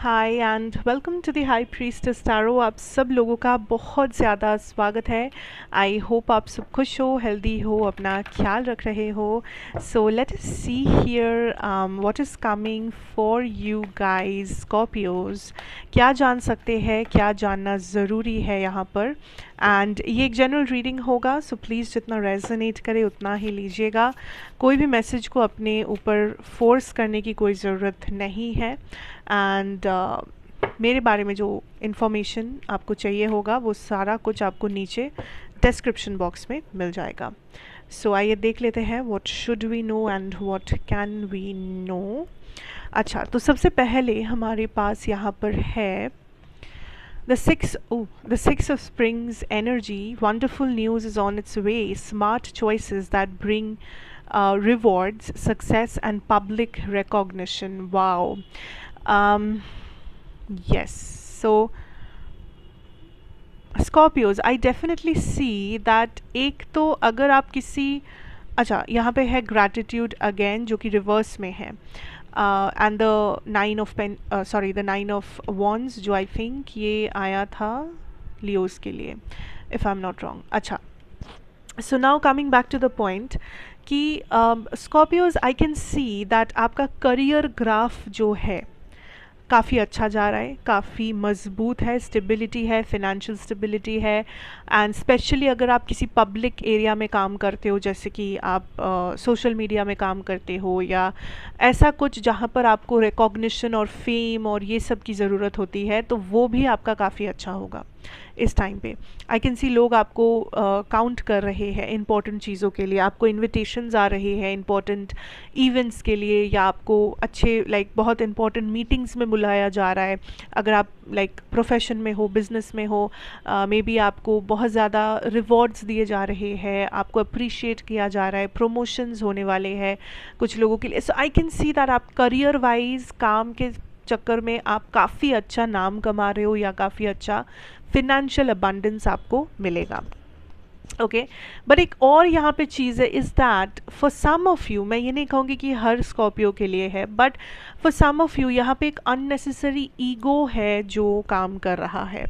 Hi and welcome to the high priestess tarot. आप सब लोगों का बहुत ज़्यादा स्वागत है। आई होप आप सब खुश हो, हेल्दी हो, अपना ख्याल रख रहे हो। So let us see here what is coming for you guys Scorpios. क्या जान सकते हैं, क्या जानना ज़रूरी है यहाँ पर। एंड ये एक जनरल रीडिंग होगा, सो प्लीज़ जितना रेजोनेट करे उतना ही लीजिएगा। कोई भी मैसेज को अपने ऊपर फोर्स करने की कोई ज़रूरत नहीं है। एंड मेरे बारे में जो इन्फॉर्मेशन आपको चाहिए होगा वो सारा कुछ आपको नीचे डिस्क्रिप्शन बॉक्स में मिल जाएगा। सो आइए देख लेते हैं what should we know and what can we know. अच्छा, तो सबसे पहले हमारे पास यहाँ पर है the six of springs energy. Wonderful news is on its way. Smart choices that bring rewards, success and public recognition. Wow. um yes, so Scorpios, I definitely see that एक तो अगर आप किसी अच्छा यहाँ पे है ग्रैटिट्यूड अगेन जो कि रिवर्स में है and the nine of pain sorry the nine of wands जो आई थिंक ये आया था लियोस के लिए if I am not wrong. अच्छा, so now coming back to the point कि Scorpios I can see that आपका करियर ग्राफ जो है काफ़ी अच्छा जा रहा है, काफ़ी मज़बूत है, स्टेबिलिटी है, फिनेंशियल स्टेबिलिटी है। एंड स्पेशली अगर आप किसी पब्लिक एरिया में काम करते हो, जैसे कि आप सोशल मीडिया में काम करते हो या ऐसा कुछ जहाँ पर आपको रिकॉग्निशन और फेम और ये सब की ज़रूरत होती है, तो वो भी आपका काफ़ी अच्छा होगा इस टाइम पे। आई कैन सी लोग आपको काउंट कर रहे हैं इंपॉर्टेंट चीज़ों के लिए, आपको इन्विटेशंस आ रहे हैं इंपॉर्टेंट इवेंट्स के लिए, या आपको अच्छे बहुत इंपॉर्टेंट मीटिंग्स में बुलाया जा रहा है। अगर आप प्रोफेशन में हो, बिजनेस में हो, मे बी आपको बहुत ज़्यादा रिवॉर्ड्स दिए जा रहे हैं, आपको अप्रिशिएट किया जा रहा है, प्रमोशंस होने वाले हैं कुछ लोगों के लिए। सो आई कैन सी दैट आप करियर वाइज काम के चक्कर में आप काफ़ी अच्छा नाम कमा रहे हो या काफ़ी अच्छा फिनेंशियल अबंडेंस आपको मिलेगा। ओके, बट एक और यहाँ पे चीज़ है is that for some of you, मैं ये नहीं कहूँगी कि हर स्कॉर्पियो के लिए है, but for some of you यहाँ पे एक अननेसेसरी ईगो है जो काम कर रहा है।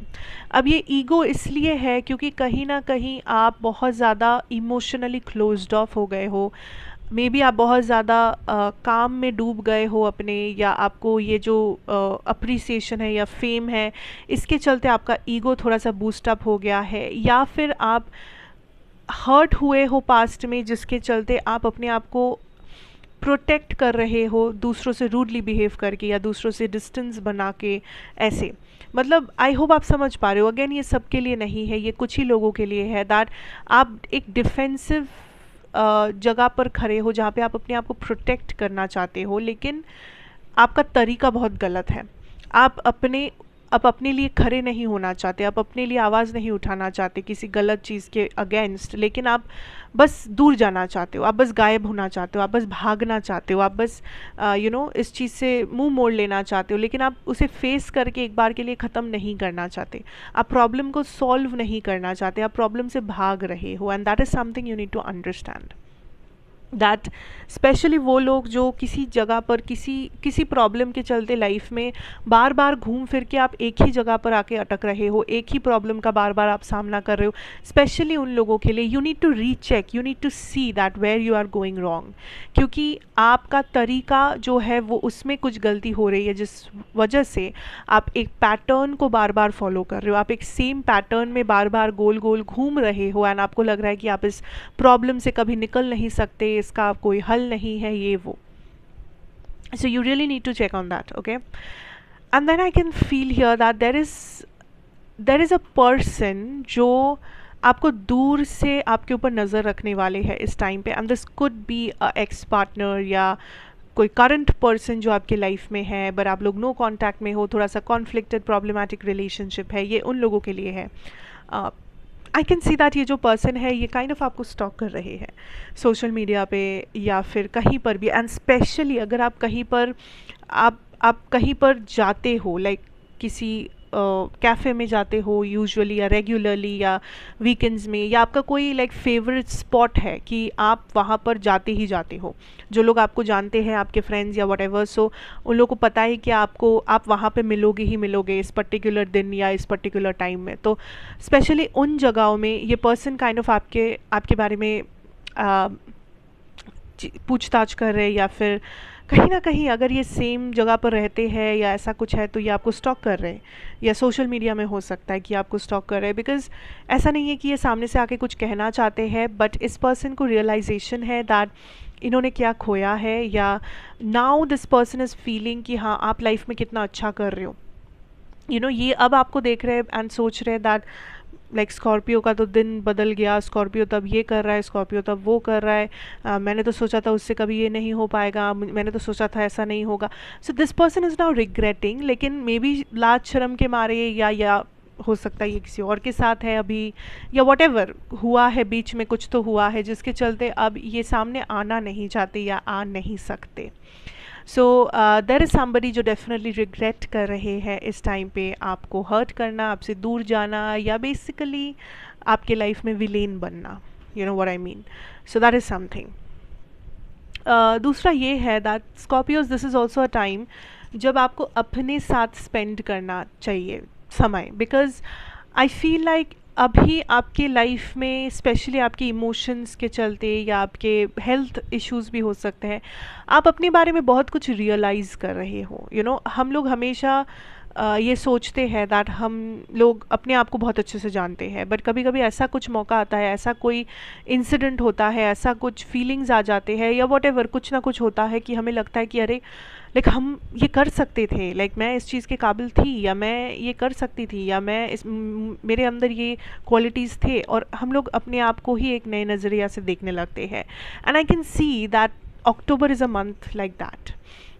अब ये ईगो इसलिए है क्योंकि कहीं ना कहीं आप बहुत ज़्यादा इमोशनली क्लोज्ड ऑफ हो गए हो। मे बी आप बहुत ज़्यादा काम में डूब गए हो अपने, या आपको ये जो अप्रिसिएशन है या फेम है इसके चलते आपका ईगो थोड़ा सा बूस्टअप हो गया है, या फिर आप हर्ट हुए हो पास्ट में जिसके चलते आप अपने आप को प्रोटेक्ट कर रहे हो दूसरों से रूडली बिहेव करके या दूसरों से डिस्टेंस बना के। ऐसे मतलब आई होप आप समझ पा रहे हो। अगेन ये सबके लिए नहीं है, ये कुछ ही लोगों के लिए है दैट आप एक डिफेंसिव जगह पर खड़े हो जहाँ पे आप अपने आप को प्रोटेक्ट करना चाहते हो, लेकिन आपका तरीका बहुत गलत है। आप अपने लिए खड़े नहीं होना चाहते, आप अपने लिए आवाज़ नहीं उठाना चाहते किसी गलत चीज़ के अगेंस्ट, लेकिन आप बस दूर जाना चाहते हो, आप बस गायब होना चाहते हो, आप बस भागना चाहते हो, आप बस इस चीज़ से मुंह मोड़ लेना चाहते हो, लेकिन आप उसे फेस करके एक बार के लिए ख़त्म नहीं करना चाहते। आप प्रॉब्लम को सॉल्व नहीं करना चाहते, आप प्रॉब्लम से भाग रहे हो। And that is something you need to understand that specially वो लोग जो किसी जगह पर किसी प्रॉब्लम के चलते लाइफ में बार बार घूम फिर के आप एक ही जगह पर आके अटक रहे हो, एक ही प्रॉब्लम का बार बार आप सामना कर रहे हो, स्पेशली उन लोगों के लिए you need to recheck, you need to see that where you are going wrong, क्योंकि आपका तरीका जो है वो उसमें कुछ गलती हो रही है, जिस वजह से आप एक पैटर्न को बार बार फॉलो कर रहे हो, आप एक सेम पैटर्न में बार बार गोल गोल घूम रहे हो, एंड आपको लग रहा है कि आप इस प्रॉब्लम से कभी निकल नहीं सकते, इसका कोई हल नहीं है, ये वो। So you really need to check on that, okay? And then I can feel here that there is a person जो आपको दूर से आपके ऊपर नज़र रखने वाले हैं इस टाइम पे, and this could be a ex partner या कोई करंट पर्सन जो आपके लाइफ में है, बट आप लोग नो कॉन्टैक्ट में हो, थोड़ा सा कॉन्फ्लिक्टेड प्रॉब्लमेटिक रिलेशनशिप है, ये उन लोगों के लिए है। आई कैन सी दैट ये जो पर्सन है ये काइंड ऑफ आपको स्टॉक कर रहे हैं सोशल मीडिया पे या फिर कहीं पर भी। एंड स्पेशली अगर आप कहीं पर जाते हो, किसी कैफ़े में जाते हो यूजुअली या रेगुलरली या वीकेंड्स में, या आपका कोई लाइक फेवरेट स्पॉट है कि आप वहाँ पर जाते ही जाते हो, जो लोग आपको जानते हैं, आपके फ्रेंड्स या व्हाटएवर, सो उन लोगों को पता है कि आप वहाँ पे मिलोगे ही मिलोगे इस पर्टिकुलर दिन या इस पर्टिकुलर टाइम में, तो स्पेशली उन जगहों में ये पर्सन काइंड ऑफ आपके आपके बारे में पूछताछ कर रहे हैं, या फिर कहीं ना कहीं अगर ये सेम जगह पर रहते हैं या ऐसा कुछ है तो ये आपको स्टॉक कर रहे हैं, या सोशल मीडिया में हो सकता है कि आपको स्टॉक कर रहे हैं, बिकॉज ऐसा नहीं है कि ये सामने से आके कुछ कहना चाहते हैं, बट इस पर्सन को रियलाइजेशन है दैट इन्होंने क्या खोया है, या now this person is feeling कि हाँ आप लाइफ में कितना अच्छा कर रहे हो, ये अब आपको देख रहे हैं एंड सोच रहे हैं दैट लाइक स्कॉर्पियो का तो दिन बदल गया, स्कॉर्पियो तब ये कर रहा है, स्कॉर्पियो तब वो कर रहा है, मैंने तो सोचा था उससे कभी ये नहीं हो पाएगा, मैंने तो सोचा था ऐसा नहीं होगा। So this person is now regretting, लेकिन मे बी लाज शर्म के मारे, या हो सकता है ये किसी और के साथ है अभी, या वॉटेवर हुआ है बीच में, कुछ तो हुआ है जिसके चलते अब ये सामने आना नहीं चाहते या आ नहीं सकते। सो देयर इज़ समबडी जो डेफिनेटली रिग्रेट कर रहे हैं इस टाइम पे आपको हर्ट करना, आपसे दूर जाना, या बेसिकली आपके लाइफ में विलेन बनना, you know what I mean. So that is something. दूसरा ये है that Scorpios, this is also a time जब आपको अपने साथ स्पेंड करना चाहिए समय, बिकॉज आई फील लाइक अभी आपके लाइफ में स्पेशली आपके इमोशंस के चलते या आपके हेल्थ इश्यूज भी हो सकते हैं, आप अपने बारे में बहुत कुछ रियलाइज़ कर रहे हो। हम लोग हमेशा ये सोचते हैं दैट हम लोग अपने आप को बहुत अच्छे से जानते हैं, बट कभी कभी ऐसा कुछ मौका आता है, ऐसा कोई इंसिडेंट होता है, ऐसा कुछ फीलिंग्स आ जाते हैं, या वॉटेवर कुछ ना कुछ होता है कि हमें लगता है कि अरे लाइक हम ये कर सकते थे, लाइक मैं इस चीज़ के काबिल थी, या मैं ये कर सकती थी, या मैं मेरे अंदर ये क्वालिटीज़ थे, और हम लोग अपने आप को ही एक नए नज़रिया से देखने लगते हैं। And I can see that October is a month like that,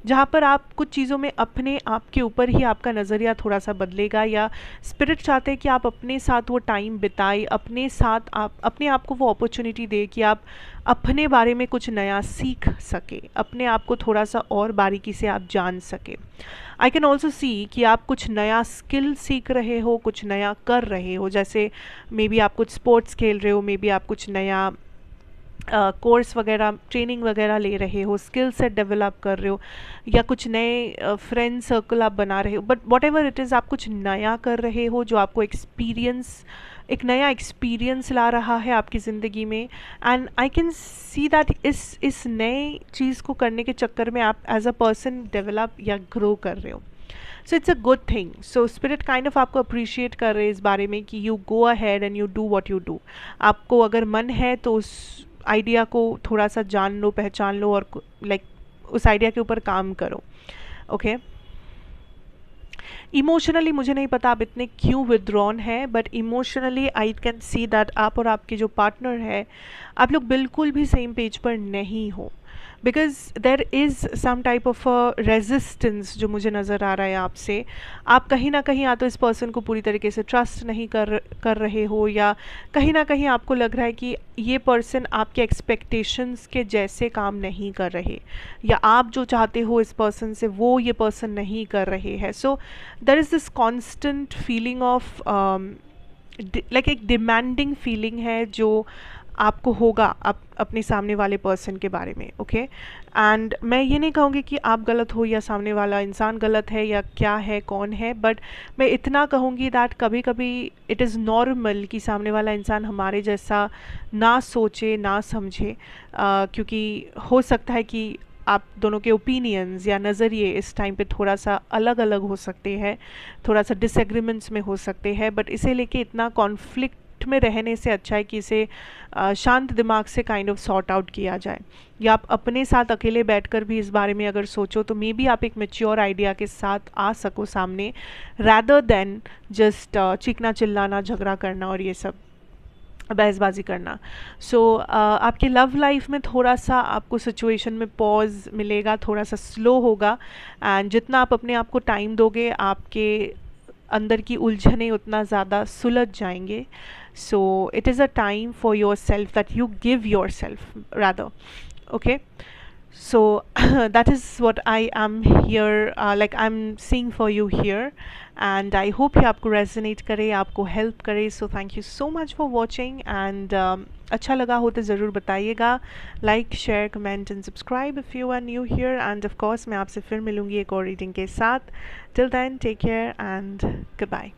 जहाँ पर आप कुछ चीज़ों में अपने आप के ऊपर ही आपका नज़रिया थोड़ा सा बदलेगा, या स्पिरिट चाहते हैं कि आप अपने साथ वो टाइम बिताए, अपने साथ आप अपने आप को वो अपॉर्चुनिटी दे कि आप अपने बारे में कुछ नया सीख सके, अपने आप को थोड़ा सा और बारीकी से आप जान सके। आई कैन ऑल्सो सी कि आप कुछ नया स्किल सीख रहे हो, कुछ नया कर रहे हो, जैसे मे बी आप कुछ स्पोर्ट्स खेल रहे हो, मे बी आप कुछ नया कोर्स वगैरह, ट्रेनिंग वगैरह ले रहे हो, स्किल सेट डेवलप कर रहे हो, या कुछ नए फ्रेंड सर्कल आप बना रहे हो, but what ever it is, आप कुछ नया कर रहे हो जो आपको एक नया एक्सपीरियंस ला रहा है आपकी ज़िंदगी में। And I can see that इस नए चीज़ को करने के चक्कर में आप एज अ पर्सन डेवलप या ग्रो कर रहे हो। So it's a good thing. So spirit kind of आपको अप्रिशिएट कर रहे हैं इस बारे में कि you go ahead and you do what you do. आपको अगर मन है तो उस आइडिया को थोड़ा सा जान लो, पहचान लो, और लाइक उस आइडिया के ऊपर काम करो। ओके, इमोशनली मुझे नहीं पता आप इतने क्यों विदड्रॉन है, but emotionally I can see that आप और आपके जो पार्टनर है, आप लोग बिल्कुल भी सेम पेज पर नहीं हो, because there is some type of a resistance जो मुझे नज़र आ रहा है आपसे। आप कहीं ना कहीं या तो इस पर्सन को पूरी तरीके से ट्रस्ट नहीं कर रहे हो, या कहीं ना कहीं आपको लग रहा है कि ये पर्सन आपके एक्सपेक्टेशंस के जैसे काम नहीं कर रहे, या आप जो चाहते हो इस पर्सन से वो ये पर्सन नहीं कर रहे हैं। So there is this constant feeling of like एक डिमांडिंग फीलिंग है जो आपको होगा अपने सामने वाले पर्सन के बारे में। ओके, एंड मैं ये नहीं कहूँगी कि आप गलत हो या सामने वाला इंसान गलत है या क्या है कौन है, बट मैं इतना कहूँगी दैट कभी कभी इट इज़ नॉर्मल कि सामने वाला इंसान हमारे जैसा ना सोचे ना समझे, क्योंकि हो सकता है कि आप दोनों के ओपिनियंस या नज़रिए इस टाइम पे थोड़ा सा अलग अलग हो सकते हैं, थोड़ा सा डिसएग्रीमेंट्स में हो सकते हैं, बट इसे लेके इतना कॉन्फ्लिक्ट में रहने से अच्छा है कि इसे शांत दिमाग से काइंड ऑफ सॉर्ट आउट किया जाए, या आप अपने साथ अकेले बैठकर भी इस बारे में अगर सोचो तो मे बी आप एक मैच्योर आइडिया के साथ आ सको सामने, रैदर देन जस्ट चीखना चिल्लाना, झगड़ा करना और ये सब बहसबाजी करना। सो आपके लव लाइफ में थोड़ा सा आपको सिचुएशन में पॉज मिलेगा, थोड़ा सा स्लो होगा, एंड जितना आप अपने आप को टाइम दोगे आपके अंदर की उलझने उतना ज़्यादा सुलझ जाएंगे। So it is a time for your self that you give your self rather. Okay, So that is what I am here, like I'm seeing for you here, and I hope ये आपको resonate करे, आपको help करे. So thank you so much for watching, and अच्छा लगा हो तो ज़रूर बताइएगा. Like, share, comment and subscribe if you are new here, and of course मैं आपसे फिर मिलूँगी एक और reading के साथ. Till then, take care and goodbye.